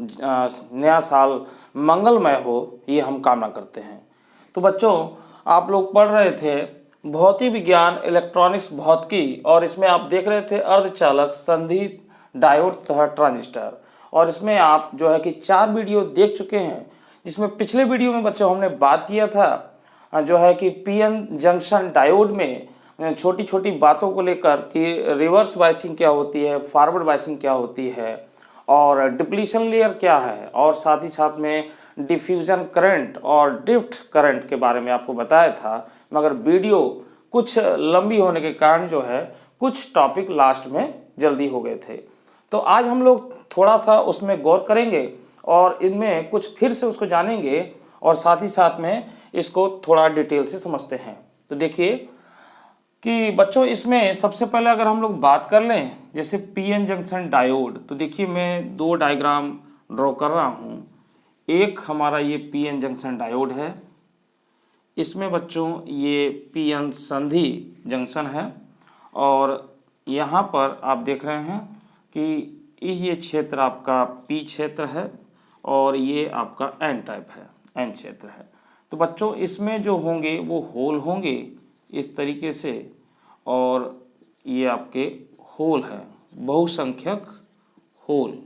नया साल मंगलमय हो, ये हम कामना करते हैं। तो बच्चों, आप लोग पढ़ रहे थे भौतिक विज्ञान इलेक्ट्रॉनिक्स भौतिकी, और इसमें आप देख रहे थे अर्धचालक, संधि, डायोड तथा ट्रांजिस्टर। और इसमें आप जो है कि 4 वीडियो देख चुके हैं, जिसमें पिछले वीडियो में बच्चों हमने बात किया था जो है कि पीएन जंक्शन डायोड में छोटी छोटी बातों को लेकर कि रिवर्स बायसिंग क्या होती है, फॉरवर्ड बायसिंग क्या होती है, और डिप्लीशन लेयर क्या है, और साथ ही साथ में डिफ्यूजन करंट और ड्रिफ्ट करंट के बारे में आपको बताया था। मगर वीडियो कुछ लंबी होने के कारण जो है कुछ टॉपिक लास्ट में जल्दी हो गए थे। तो आज हम लोग थोड़ा सा उसमें गौर करेंगे और इनमें कुछ फिर से उसको जानेंगे, और साथ ही साथ में इसको थोड़ा डिटेल से समझते हैं। तो देखिए कि बच्चों, इसमें सबसे पहले अगर हम लोग बात कर लें जैसे पीएन जंक्शन डायोड, तो देखिए मैं 2 डायग्राम ड्रॉ कर रहा हूँ। एक हमारा ये पीएन जंक्शन डायोड है, इसमें बच्चों ये पीएन संधि जंक्शन है, और यहाँ पर आप देख रहे हैं कि ये क्षेत्र आपका पी क्षेत्र है और ये आपका एन टाइप है, एन क्षेत्र है। तो बच्चों, इसमें जो होंगे वो होल होंगे इस तरीके से, और ये आपके होल है, बहुसंख्यक होल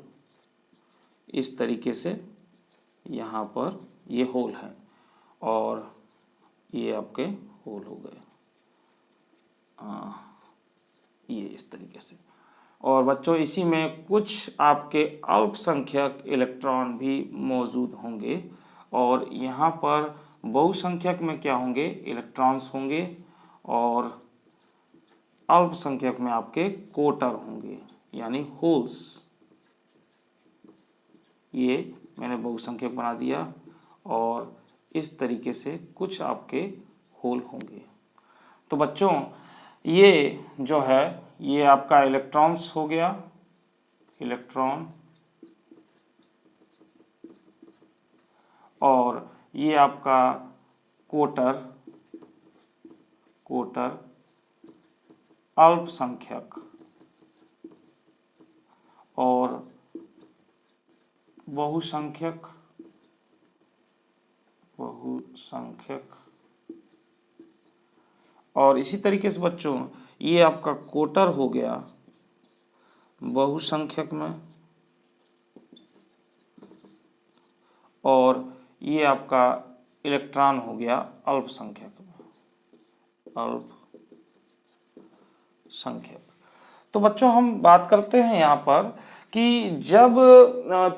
इस तरीके से, यहाँ पर ये होल है और ये आपके होल हो गए ये इस तरीके से। और बच्चों, इसी में कुछ आपके अल्पसंख्यक इलेक्ट्रॉन भी मौजूद होंगे, और यहाँ पर बहुसंख्यक में क्या होंगे, इलेक्ट्रॉन्स होंगे, और अल्पसंख्यक में आपके कोटर होंगे यानी होल्स। ये मैंने बहुसंख्यक बना दिया, और इस तरीके से कुछ आपके होल होंगे। तो बच्चों, ये जो है ये आपका इलेक्ट्रॉन्स हो गया, इलेक्ट्रॉन, और ये आपका कोटर, कोटर अल्पसंख्यक, और बहुसंख्यक, बहुसंख्यक। और इसी तरीके से बच्चों, ये आपका कोटर हो गया बहुसंख्यक में, और ये आपका इलेक्ट्रॉन हो गया अल्पसंख्यक में, अल्पसंख्यक। तो बच्चों, हम बात करते हैं यहाँ पर कि जब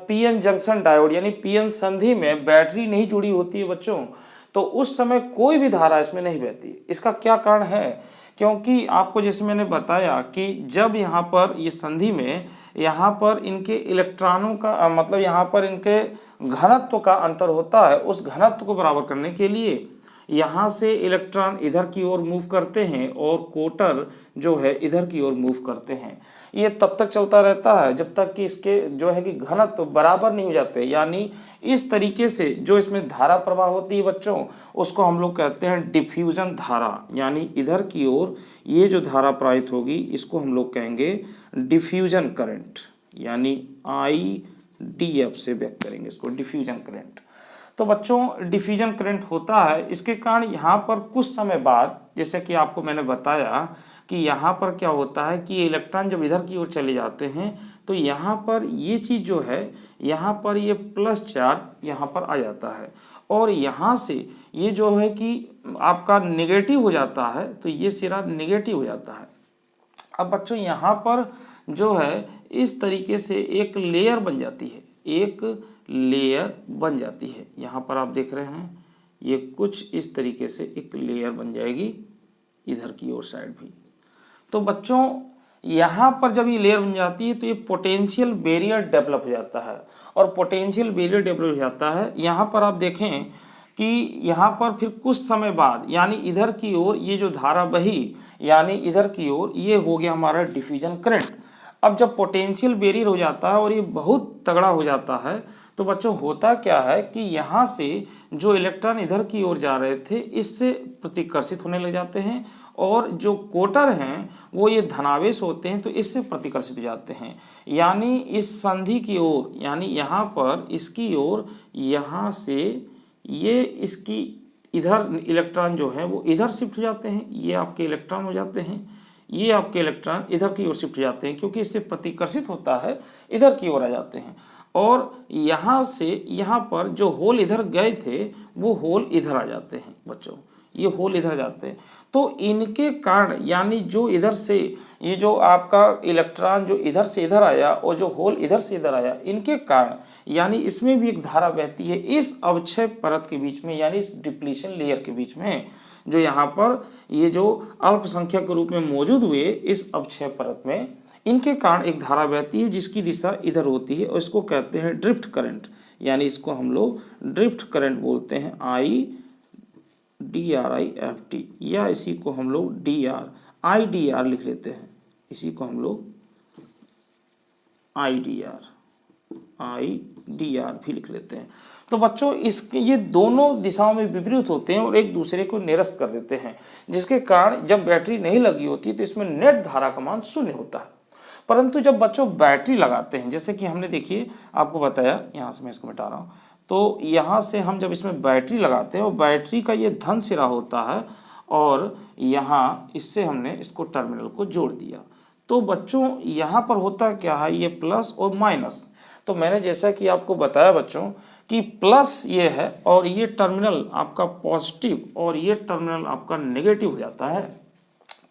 पीएन जंक्शन डायोड यानी पीएन संधि में बैटरी नहीं जुड़ी होती है बच्चों, तो उस समय कोई भी धारा इसमें नहीं बहती। इसका क्या कारण है? क्योंकि आपको जैसे मैंने बताया कि जब यहाँ पर ये संधि में यहाँ पर इनके इलेक्ट्रॉनों का मतलब यहाँ पर इनके घनत्व का अंतर होता है, उस घनत्व को बराबर करने के लिए यहाँ से इलेक्ट्रॉन इधर की ओर मूव करते हैं और कोटर जो है इधर की ओर मूव करते हैं। ये तब तक चलता रहता है जब तक कि इसके जो है कि घनत्व बराबर नहीं हो जाते, यानी इस तरीके से जो इसमें धारा प्रवाह होती है बच्चों, उसको हम लोग कहते हैं डिफ्यूजन धारा। यानी इधर की ओर ये जो धारा प्रवाहित होगी इसको हम लोग कहेंगे डिफ्यूजन करंट, यानी IDF से व्यक्त करेंगे इसको, डिफ्यूजन करंट। तो बच्चों, डिफ्यूजन करंट होता है, इसके कारण यहाँ पर कुछ समय बाद, जैसे कि आपको मैंने बताया कि यहाँ पर क्या होता है कि इलेक्ट्रॉन जब इधर की ओर चले जाते हैं तो यहाँ पर ये चीज़ जो है, यहाँ पर ये प्लस चार्ज यहाँ पर आ जाता है, और यहाँ से ये जो है कि आपका नेगेटिव हो जाता है, तो ये सिरा नेगेटिव हो जाता है। अब बच्चों, यहाँ पर जो है इस तरीके से एक लेयर बन जाती है, एक लेयर बन जाती है। यहाँ पर आप देख रहे हैं ये कुछ इस तरीके से एक लेयर बन जाएगी इधर की ओर साइड भी। तो बच्चों, यहाँ पर जब ये लेयर बन जाती है तो ये पोटेंशियल बैरियर डेवलप हो जाता है, और पोटेंशियल बैरियर डेवलप हो जाता है। यहाँ पर आप देखें कि यहाँ पर फिर कुछ समय बाद, यानी इधर की ओर ये जो धारा बही, यानी इधर की ओर ये हो गया हमारा डिफ्यूजन करंट। अब जब पोटेंशियल बैरियर हो जाता है और ये बहुत तगड़ा हो जाता है, तो बच्चों होता क्या है कि यहाँ से जो इलेक्ट्रॉन इधर की ओर जा रहे थे इससे प्रतिकर्षित होने लग जाते हैं, और जो कोटर हैं वो ये धनावेश होते हैं, तो इससे प्रतिकर्षित हो जाते हैं। यानी इस संधि की ओर, यानी यहाँ पर इसकी ओर, यहाँ से ये इसकी इधर इलेक्ट्रॉन जो है वो इधर शिफ्ट हो जाते हैं, ये आपके इलेक्ट्रॉन हो जाते हैं, ये आपके इलेक्ट्रॉन इधर की ओर शिफ्ट हो जाते हैं, क्योंकि इससे प्रतिकर्षित होता है, इधर की ओर आ जाते हैं। और यहाँ से यहाँ पर जो होल इधर गए थे वो होल इधर आ जाते हैं बच्चों, ये होल इधर जाते हैं। तो इनके कारण, यानी जो इधर से ये जो आपका इलेक्ट्रॉन जो इधर से इधर आया और जो होल इधर से इधर आया, इनके कारण यानी इसमें भी एक धारा बहती है इस अवक्षय परत के बीच में, यानी इस डिप्लीशन लेयर के बीच में, जो यहाँ पर ये जो अल्पसंख्यक के रूप में मौजूद हुए इस अवक्षय परत में, इनके कारण एक धारा बहती है जिसकी दिशा इधर होती है और इसको कहते हैं ड्रिफ्ट करंट, यानी इसको हम लोग ड्रिफ्ट करंट बोलते हैं, IDRIFT, या इसी को हम लोग IDR लिख लेते हैं, इसी को हम लोग IDR भी लिख लेते हैं। तो बच्चों इसके ये दोनों दिशाओं में विपरीत होते हैं और एक दूसरे को निरस्त कर देते हैं, जिसके कारण जब बैटरी नहीं लगी होती तो इसमें नेट धारा का मान 0 होता है। परंतु जब बच्चों बैटरी लगाते हैं, जैसे कि हमने देखिए आपको बताया, यहाँ से मैं इसको मिटा रहा हूँ, तो यहाँ से हम जब इसमें बैटरी लगाते हैं और बैटरी का ये धन सिरा होता है और यहाँ इससे हमने इसको टर्मिनल को जोड़ दिया, तो बच्चों यहाँ पर होता क्या है, ये प्लस और माइनस। तो मैंने जैसा कि आपको बताया बच्चों कि प्लस ये है और ये टर्मिनल आपका पॉजिटिव और ये टर्मिनल आपका नेगेटिव हो जाता है।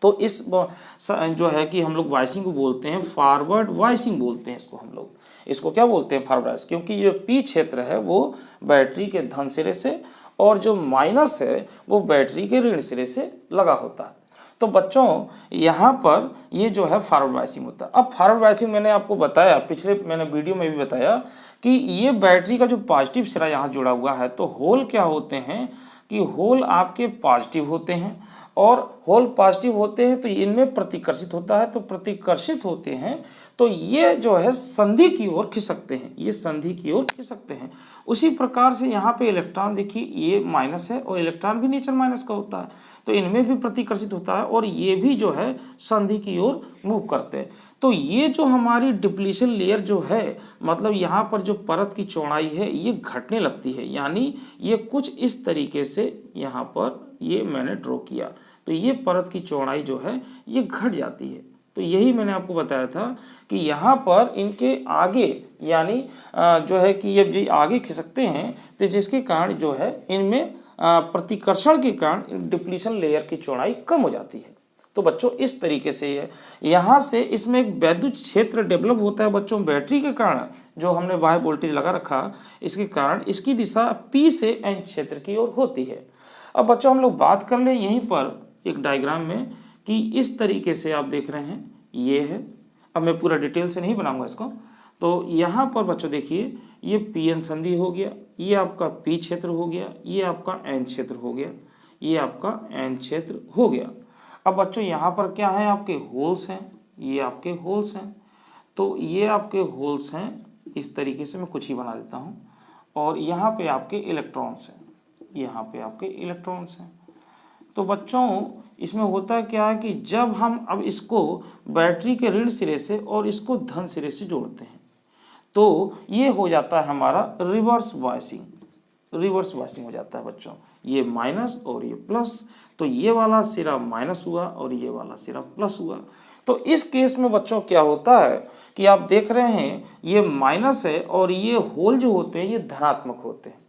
तो इस जो है कि हम लोग वाइसिंग को बोलते हैं फॉरवर्ड वाइसिंग बोलते हैं इसको, हम लोग इसको क्या बोलते हैं, फॉरवर्ड वाइसिंग, क्योंकि ये पी क्षेत्र है वो बैटरी के धन सिरे से और जो माइनस है वो बैटरी के ऋण सिरे से लगा होता है। तो बच्चों यहाँ पर ये जो है फॉरवर्ड वाइसिंग होता है। अब फॉरवर्ड वाइसिंग मैंने आपको बताया, पिछले मैंने वीडियो में भी बताया कि ये बैटरी का जो पॉजिटिव सिरा यहाँ जुड़ा हुआ है, तो होल क्या होते हैं कि होल आपके पॉजिटिव होते हैं और होल पॉजिटिव होते हैं तो इनमें प्रतिकर्षित होता है, तो प्रतिकर्षित होते हैं तो ये जो है संधि की ओर खिसकते हैं, ये संधि की ओर खिसकते हैं। उसी प्रकार से यहाँ पे इलेक्ट्रॉन देखिए ये माइनस है और इलेक्ट्रॉन भी नेचर माइनस का होता है, तो इनमें भी प्रतिकर्षित होता है और ये भी जो है संधि की ओर मूव करते हैं। तो ये जो हमारी डिप्लीशन लेयर जो है, मतलब यहाँ पर जो परत की चौड़ाई है ये घटने लगती है, यानी ये कुछ इस तरीके से यहाँ पर ये मैंने ड्रॉ किया, तो ये परत की चौड़ाई जो है ये घट जाती है। तो यही मैंने आपको बताया था कि यहाँ पर इनके आगे यानी जो है कि ये जो आगे खिसकते हैं, तो जिसके कारण जो है इनमें प्रतिकर्षण के कारण डिप्लीशन लेयर की चौड़ाई कम हो जाती है। तो बच्चों इस तरीके से ये यहाँ से इसमें एक वैद्युत क्षेत्र डेवलप होता है बच्चों, बैटरी के कारण जो हमने बाह्य वोल्टेज लगा रखा, इसके कारण इसकी दिशा P से N क्षेत्र की ओर होती है। अब बच्चों हम लोग बात कर लें यहीं पर एक डायग्राम में कि इस तरीके से आप देख रहे हैं ये है, अब मैं पूरा डिटेल से नहीं बनाऊंगा इसको। तो यहाँ पर बच्चों देखिए ये PN संधि हो गया, ये आपका P क्षेत्र हो गया, ये आपका N क्षेत्र हो गया, ये आपका N क्षेत्र हो गया। अब बच्चों यहाँ पर क्या है, आपके होल्स हैं, ये आपके होल्स हैं, तो ये आपके होल्स हैं, इस तरीके से मैं कुछ ही बना देता हूँ, और यहाँ पे आपके इलेक्ट्रॉन्स हैं, यहाँ पे आपके इलेक्ट्रॉन्स हैं। तो बच्चों इसमें होता क्या है कि जब हम अब इसको बैटरी के ऋण सिरे से और इसको धन सिरे से जोड़ते हैं तो ये हो जाता है हमारा रिवर्स वाइसिंग, रिवर्स वाइसिंग हो जाता है बच्चों, ये माइनस और ये प्लस, तो ये वाला सिरा माइनस हुआ और ये वाला सिरा प्लस हुआ। तो इस केस में बच्चों क्या होता है कि आप देख रहे हैं ये माइनस है और ये होल जो होते हैं ये धनात्मक होते हैं,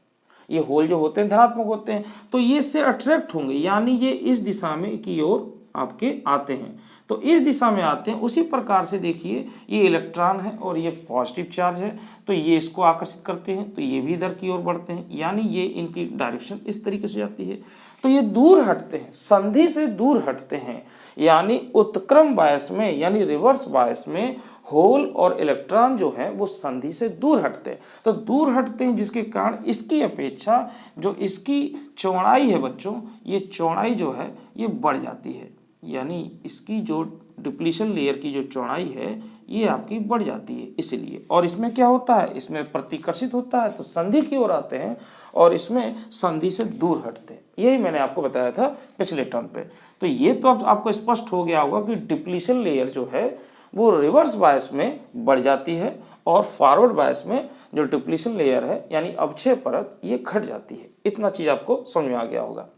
ये होल जो होते हैं धनात्मक होते हैं, तो ये इससे अट्रैक्ट होंगे, यानी ये इस दिशा में की ओर आपके आते हैं, तो इस दिशा में आते हैं। उसी प्रकार से देखिए ये इलेक्ट्रॉन है और ये पॉजिटिव चार्ज है, तो ये इसको आकर्षित करते हैं, तो ये भी इधर की ओर बढ़ते हैं, यानी ये इनकी डायरेक्शन इस तरीके से जाती है। तो ये दूर हटते हैं, संधि से दूर हटते हैं, यानी उत्क्रम बायस में यानी रिवर्स बायस में होल और इलेक्ट्रॉन जो है वो संधि से दूर हटते हैं। तो दूर हटते हैं जिसके कारण इसकी अपेक्षा जो इसकी चौड़ाई है बच्चों, ये चौड़ाई जो है ये बढ़ जाती है, यानी इसकी जो डिप्लीशन लेयर की जो चौड़ाई है ये आपकी बढ़ जाती है इसलिए। और इसमें क्या होता है, इसमें प्रतिकर्षित होता है तो संधि की ओर आते हैं और इसमें संधि से दूर हटते हैं। यही मैंने आपको बताया था पिछले टर्म पे। तो ये तो अब आपको स्पष्ट हो गया होगा कि डिप्लीशन लेयर जो है वो रिवर्स बायस में बढ़ जाती है और फॉरवर्ड बायस में जो डिप्लीशन लेयर है यानी अवक्षय परत ये घट जाती है। इतना चीज आपको समझ में आ गया होगा।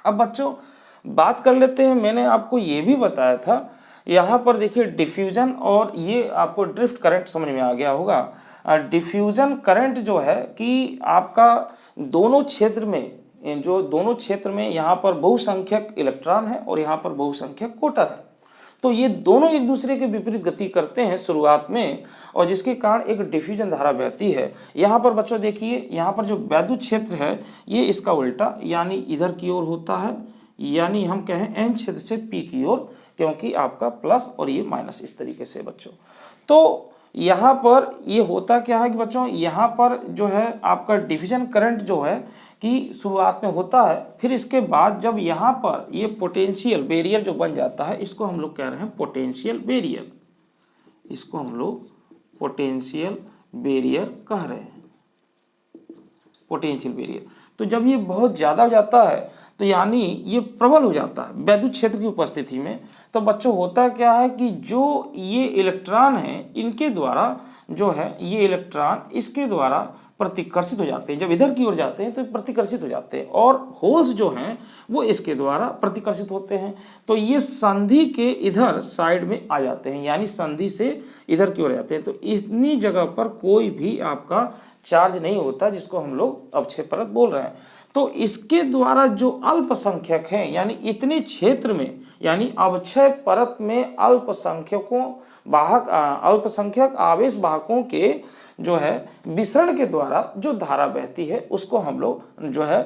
अब बच्चों बात कर लेते हैं, मैंने आपको ये भी बताया था यहाँ पर देखिए डिफ्यूजन और ये आपको ड्रिफ्ट करंट समझ में आ गया होगा। डिफ्यूजन करंट जो है कि आपका दोनों क्षेत्र में यहाँ पर बहुसंख्यक इलेक्ट्रॉन है और यहाँ पर बहुसंख्यक कोटर है, तो ये दोनों एक दूसरे के विपरीत गति करते हैं शुरुआत में और जिसके कारण एक डिफ्यूजन धारा बहती है। यहाँ पर बच्चों देखिए यहाँ पर जो वैद्युत क्षेत्र है ये इसका उल्टा यानी इधर की ओर होता है, यानी हम कहें एन क्षेत्र से पी की ओर, क्योंकि आपका प्लस और ये माइनस इस तरीके से बच्चों। तो यहाँ पर ये होता क्या है कि बच्चों यहाँ पर जो है आपका डिफ्यूजन करंट जो है कि शुरुआत में होता है, फिर इसके बाद जब यहाँ पर ये पोटेंशियल बैरियर जो बन जाता है इसको हम लोग कह रहे हैं पोटेंशियल बैरियर, इसको हम लोग पोटेंशियल बैरियर कह रहे हैं, पोटेंशियल बैरियर। तो जब ये बहुत ज़्यादा हो जाता है तो यानी ये प्रबल हो जाता है वैद्युत क्षेत्र की उपस्थिति में, तो बच्चों होता क्या है कि जो ये इलेक्ट्रॉन हैं इनके द्वारा जो है ये इलेक्ट्रॉन इसके द्वारा प्रतिकर्षित हो जाते हैं, जब इधर की ओर जाते हैं तो प्रतिकर्षित हो जाते हैं और होल्स जो हैं वो इसके द्वारा प्रतिकर्षित होते हैं, तो ये संधि के इधर साइड में आ जाते हैं यानी संधि से इधर की ओर जाते हैं। तो इतनी जगह पर कोई भी आपका चार्ज नहीं होता जिसको हम लोग अवक्षय परत बोल रहे हैं। तो इसके द्वारा जो अल्पसंख्यक हैं यानी इतने क्षेत्र में यानी अवक्षय परत में अल्पसंख्यक आवेश वाहकों के जो है विसरण के द्वारा जो धारा बहती है उसको हम लोग जो है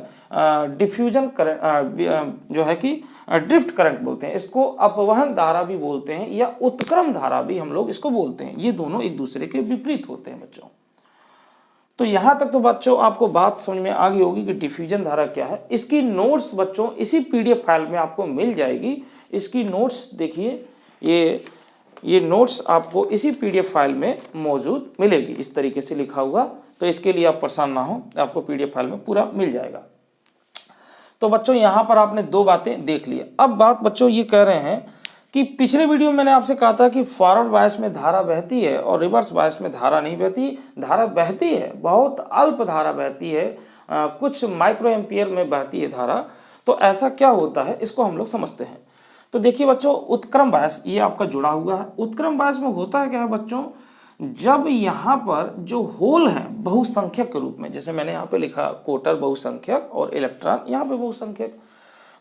डिफ्यूजन करंट जो है कि ड्रिफ्ट करंट बोलते हैं, इसको अपवहन धारा भी बोलते हैं या उत्क्रम धारा भी हम लोग इसको बोलते हैं। ये दोनों एक दूसरे के विपरीत होते हैं बच्चों। तो यहाँ तक तो बच्चों आपको बात समझ में आ गई होगी कि डिफ्यूजन धारा क्या है। इसकी नोट्स बच्चों इसी पीडीएफ फाइल में आपको मिल जाएगी। इसकी नोट्स देखिए, ये नोट्स आपको इसी पीडीएफ फाइल में मौजूद मिलेगी, इस तरीके से लिखा हुआ। तो इसके लिए आप परेशान ना हो, आपको पीडीएफ फाइल में पूरा मिल जाएगा। तो बच्चों यहाँ पर आपने दो बातें देख ली। अब बात बच्चों ये कह रहे हैं कि पिछले वीडियो में मैंने आपसे कहा था कि फॉरवर्ड बायस में धारा बहती है और रिवर्स बायस में धारा नहीं बहती। धारा बहती है, बहुत अल्प धारा बहती है, कुछ माइक्रो एम्पियर में बहती है धारा। तो ऐसा क्या होता है इसको हम लोग समझते हैं। तो देखिए बच्चों, उत्क्रम बायस ये आपका जुड़ा हुआ है। उत्क्रम बायस में होता है क्या है बच्चों, जब यहाँ पर जो होल है बहुसंख्यक के रूप में, जैसे मैंने यहाँ पे लिखा कोटर बहुसंख्यक और इलेक्ट्रॉन यहाँ पे बहुसंख्यक,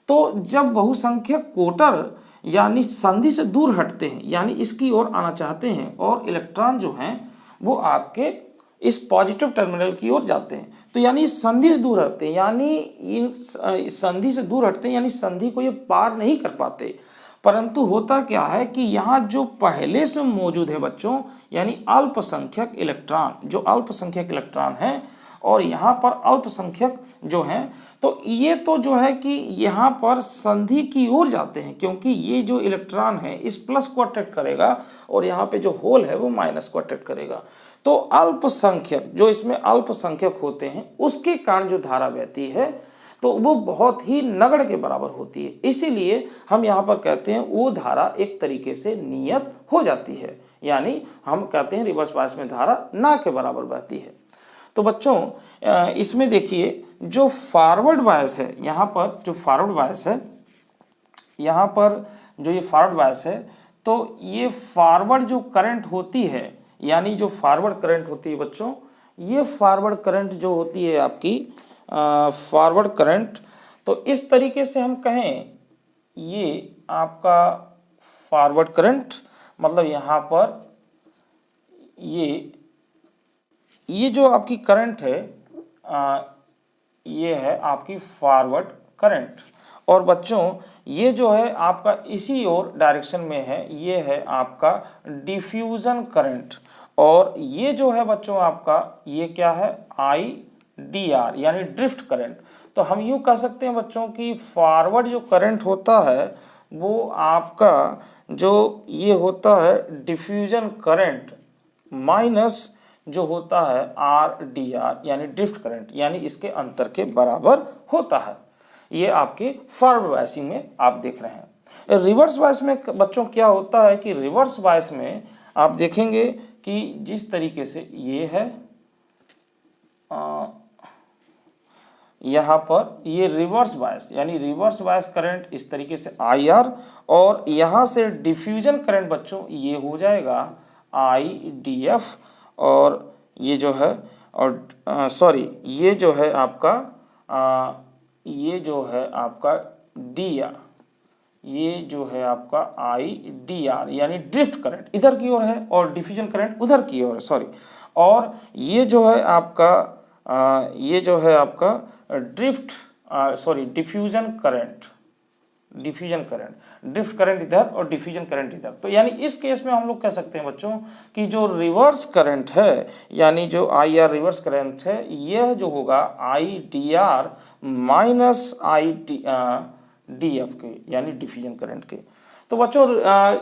तो जब बहुसंख्यक कोटर यानी संधि से दूर हटते हैं यानी इसकी ओर आना चाहते हैं और इलेक्ट्रॉन जो हैं वो आपके इस पॉजिटिव टर्मिनल की ओर जाते हैं, तो यानी संधि से दूर हटते हैं, यानी इन संधि से दूर हटते हैं यानी संधि को ये पार नहीं कर पाते। परंतु होता क्या है कि यहाँ जो पहले से मौजूद है बच्चों यानी अल्पसंख्यक इलेक्ट्रॉन, जो अल्पसंख्यक इलेक्ट्रॉन है और यहाँ पर अल्पसंख्यक जो हैं, तो ये तो जो है कि यहाँ पर संधि की ओर जाते हैं, क्योंकि ये जो इलेक्ट्रॉन है इस प्लस को अट्रैक्ट करेगा और यहाँ पे जो होल है वो माइनस को अट्रैक्ट करेगा। तो अल्पसंख्यक जो इसमें अल्पसंख्यक होते हैं उसके कारण जो धारा बहती है तो वो बहुत ही नगण्य के बराबर होती है। इसीलिए हम यहाँ पर कहते हैं वो धारा एक तरीके से नियत हो जाती है, यानी हम कहते हैं रिवर्स बायस में धारा ना के बराबर बहती है। तो बच्चों इसमें देखिए जो फॉरवर्ड बायस है, यहाँ पर जो फॉरवर्ड बायस है, यहाँ पर जो ये फॉरवर्ड बायस है, तो ये फॉरवर्ड जो करंट होती है यानी जो फॉरवर्ड करंट होती है बच्चों, ये फॉरवर्ड करंट जो होती है आपकी फॉरवर्ड करंट, तो इस तरीके से हम कहें ये आपका फॉरवर्ड करंट, मतलब यहाँ पर ये जो आपकी करंट है ये है आपकी फॉरवर्ड करंट। और बच्चों ये जो है आपका इसी ओर डायरेक्शन में है, ये है आपका डिफ्यूजन करंट। और ये जो है बच्चों आपका ये क्या है, IDR यानी ड्रिफ्ट करंट। तो हम यूँ कह सकते हैं बच्चों कि फॉरवर्ड जो करंट होता है वो आपका जो ये होता है डिफ्यूजन करंट माइनस जो होता है आर डी आर यानी ड्रिफ्ट करंट, यानी इसके अंतर के बराबर होता है। ये आपके फॉरवर्ड बायसिंग में आप देख रहे हैं। रिवर्स बायस में बच्चों क्या होता है कि रिवर्स बायस में आप देखेंगे कि जिस तरीके से ये है यहाँ पर ये रिवर्स बायस यानी रिवर्स बायस करंट इस तरीके से आई आर, और यहाँ से डिफ्यूजन करंट बच्चों ये हो जाएगा आई डी एफ, और ये जो है और सॉरी ये जो है आपका ये जो है आपका डी आर, ये जो है आपका आई डी आर यानी ड्रिफ्ट करंट इधर की ओर है और डिफ्यूजन करंट उधर की ओर है, सॉरी। और ये जो है आपका ये जो है आपका डिफ्यूजन करंट ड्रिफ्ट करंट इधर और डिफ्यूजन करंट इधर। तो यानी इस केस में हम लोग कह सकते हैं बच्चों कि जो रिवर्स करंट है यानी जो आई आर रिवर्स करंट है यह जो होगा I D R minus I D F के यानी डिफ्यूजन करंट के। तो बच्चों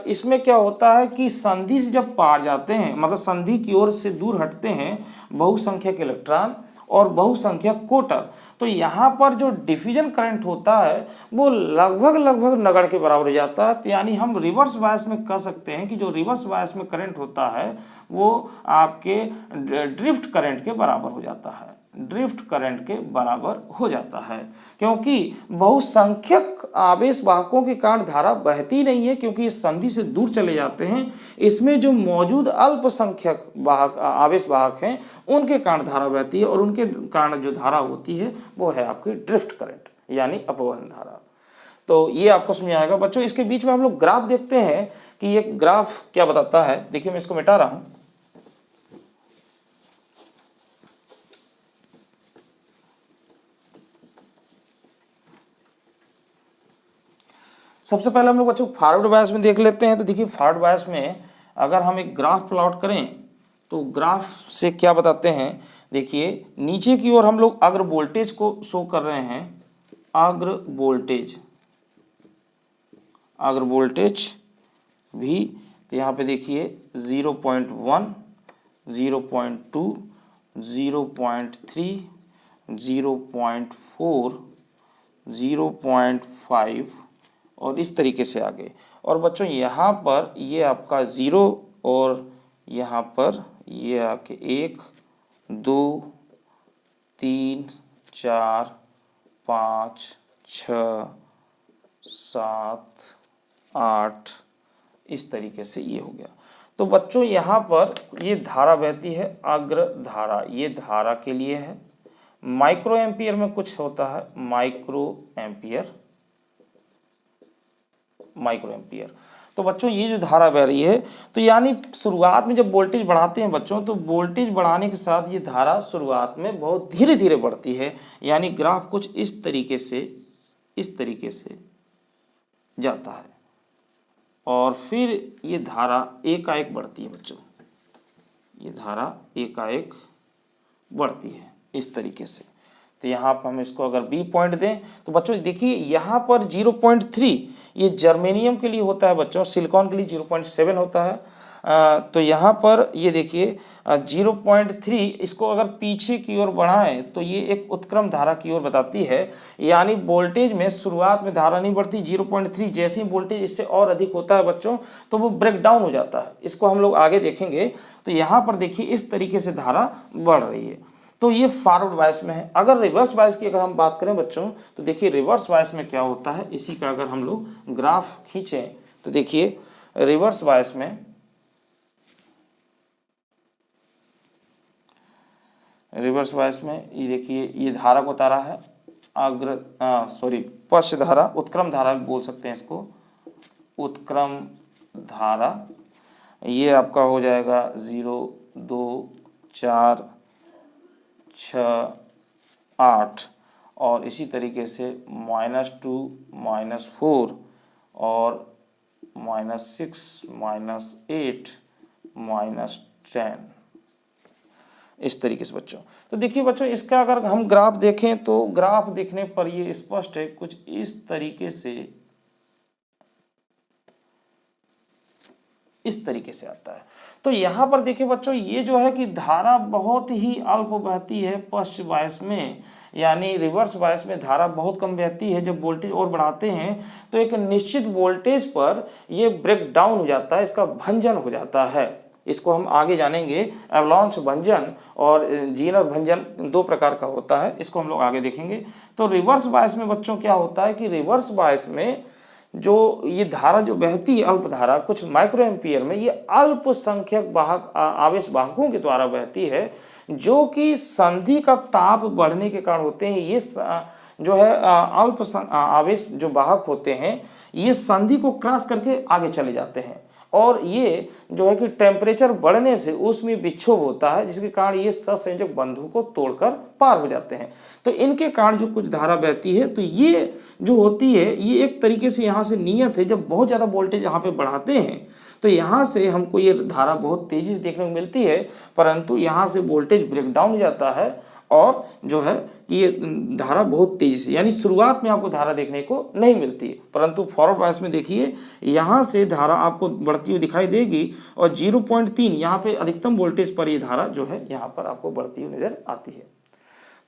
इसमें क्या होता है कि संधि से जब पार जाते हैं, मतलब संधि की ओर से दूर हटते हैं बहुसंख्यक इलेक्ट्रॉन और बहुसंख्यक कोटर, तो यहाँ पर जो डिफ्यूजन करंट होता है वो लगभग नगण्य के बराबर हो जाता है। तो यानी हम रिवर्स बायस में कह सकते हैं कि जो रिवर्स बायस में करंट होता है वो आपके ड्रिफ्ट करंट के बराबर हो जाता है, ड्रिफ्ट करंट के बराबर हो जाता है, क्योंकि बहुसंख्यक आवेश वाहकों के कारण धारा बहती नहीं है, क्योंकि इस संधि से दूर चले जाते हैं। इसमें जो मौजूद अल्पसंख्यक वाहक आवेश वाहक हैं उनके कारण धारा बहती है, और उनके कारण जो धारा होती है वो है आपकी ड्रिफ्ट करंट यानी अपवहन धारा। तो ये आपको समझ आएगा बच्चों। इसके बीच में हम लोग ग्राफ देखते हैं कि ये ग्राफ क्या बताता है। देखिए मैं इसको मिटा रहा हूं। सबसे पहले हम लोग बच्चों फॉरवर्ड बायस में देख लेते हैं। तो देखिए फॉरवर्ड बायस में अगर हम एक ग्राफ प्लॉट करें तो ग्राफ से क्या बताते हैं, देखिए नीचे की ओर हम लोग अग्र वोल्टेज को शो कर रहे हैं, अग्र वोल्टेज भी। तो यहाँ पे देखिए 0.1, 0.2, 0.3, 0.4, 0.5 और इस तरीके से आगे। और बच्चों यहाँ पर ये आपका 0 और यहाँ पर ये आके 1, 2, 3, 4, 5, 6, 7, 8 इस तरीके से ये हो गया। तो बच्चों यहाँ पर ये धारा बहती है अग्र धारा, ये धारा के लिए है। माइक्रो एम्पियर में कुछ होता है माइक्रो एम्पियर। तो बच्चों ये जो धारा बह रही है, तो यानी शुरुआत में जब वोल्टेज बढ़ाते हैं बच्चों, तो वोल्टेज बढ़ाने के साथ ये धारा शुरुआत में बहुत धीरे धीरे बढ़ती है। यानी ग्राफ कुछ इस तरीके से जाता है और फिर ये धारा एकाएक बढ़ती है बच्चों, ये धारा एकाएक बढ़ती है इस तरीके से। तो यहाँ पर हम इसको अगर बी पॉइंट दें तो बच्चों देखिए यहाँ पर 0.3 ये जर्मेनियम के लिए होता है बच्चों, सिलिकॉन के लिए 0.7 होता है। तो यहाँ पर ये देखिए 0.3 इसको अगर पीछे की ओर बढ़ाएं तो ये एक उत्क्रम धारा की ओर बताती है। यानी वोल्टेज में शुरुआत में धारा नहीं बढ़ती, 0.3 जैसे ही वोल्टेज इससे और अधिक होता है बच्चों तो वो ब्रेक डाउन हो जाता है। इसको हम लोग आगे देखेंगे। तो यहाँ पर देखिए इस तरीके से धारा बढ़ रही है। तो ये फॉरवर्ड बायस में है। अगर रिवर्स बायस की अगर हम बात करें बच्चों तो देखिए रिवर्स बायस में क्या होता है, इसी का अगर हम लोग ग्राफ खींचें तो देखिए रिवर्स बायस में ये देखिए ये धारा को उतारा है पश्च धारा, उत्क्रम धारा भी बोल सकते हैं इसको, उत्क्रम धारा। ये आपका हो जाएगा 0, 2, 4, 6, 8 और इसी तरीके से -2, -4 और -6, -8, -10 इस तरीके से बच्चों। तो देखिए बच्चों इसका अगर हम ग्राफ देखें तो ग्राफ देखने पर ये स्पष्ट है, कुछ इस तरीके से इस तरीके से आता है। तो यहाँ पर देखिए बच्चों, ये जो है कि धारा बहुत ही अल्प बहती है पश्च बायस में, यानी रिवर्स बायस में धारा बहुत कम बहती है। जब वोल्टेज और बढ़ाते हैं तो एक निश्चित वोल्टेज पर ये ब्रेक डाउन हो जाता है, इसका भंजन हो जाता है। इसको हम आगे जानेंगे। एवलांच भंजन और जीनर भंजन दो प्रकार का होता है, इसको हम लोग आगे देखेंगे। तो रिवर्स बायस में बच्चों क्या होता है कि रिवर्स बायस में जो ये धारा जो बहती है अल्प धारा कुछ माइक्रो एम्पियर में, ये अल्पसंख्यक वाहक आवेश वाहकों के द्वारा बहती है, जो कि संधि का ताप बढ़ने के कारण होते हैं। ये जो है अल्प आवेश जो वाहक होते हैं, ये संधि को क्रॉस करके आगे चले जाते हैं, और ये जो है कि टेम्परेचर बढ़ने से उसमें विक्षोभ होता है, जिसके कारण ये सहसंयोजक बंधों को तोड़कर पार हो जाते हैं। तो इनके कारण जो कुछ धारा बहती है, तो ये जो होती है ये एक तरीके से यहाँ से नियत है। जब बहुत ज़्यादा वोल्टेज यहाँ पे बढ़ाते हैं तो यहाँ से हमको ये धारा बहुत तेज़ी से देखने को मिलती है, परंतु यहाँ से वोल्टेज ब्रेक डाउन हो जाता है और जो है कि ये धारा बहुत तेजी से, यानी शुरुआत में आपको धारा देखने को नहीं मिलती है, परंतु फॉरवर्ड बायस में देखिए यहाँ से धारा आपको बढ़ती हुई दिखाई देगी और 0.3 यहाँ पे अधिकतम वोल्टेज पर ये धारा जो है यहाँ पर आपको बढ़ती हुई नजर आती है।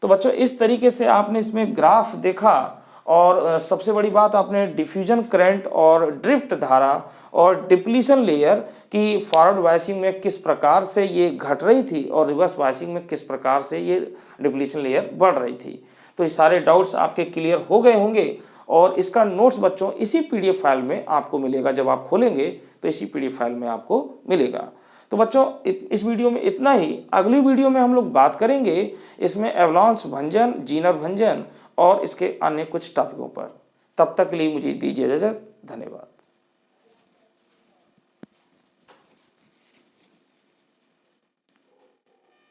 तो बच्चों इस तरीके से आपने इसमें ग्राफ देखा, और सबसे बड़ी बात आपने डिफ्यूजन करंट और ड्रिफ्ट धारा और डिप्लीशन लेयर की फॉरवर्ड बायसिंग में किस प्रकार से ये घट रही थी और रिवर्स बायसिंग में किस प्रकार से ये डिप्लीशन लेयर बढ़ रही थी। तो ये सारे डाउट्स आपके क्लियर हो गए होंगे, और इसका नोट्स बच्चों इसी PDF फाइल में आपको मिलेगा। जब आप खोलेंगे तो इसी PDF फाइल में आपको मिलेगा। तो बच्चों इस वीडियो में इतना ही। अगली वीडियो में हम लोग बात करेंगे इसमें एवलांच भंजन, जीनर भंजन और इसके अन्य कुछ टॉपिकों पर। तब तक के लिए मुझे दीजिए इजाजत। धन्यवाद।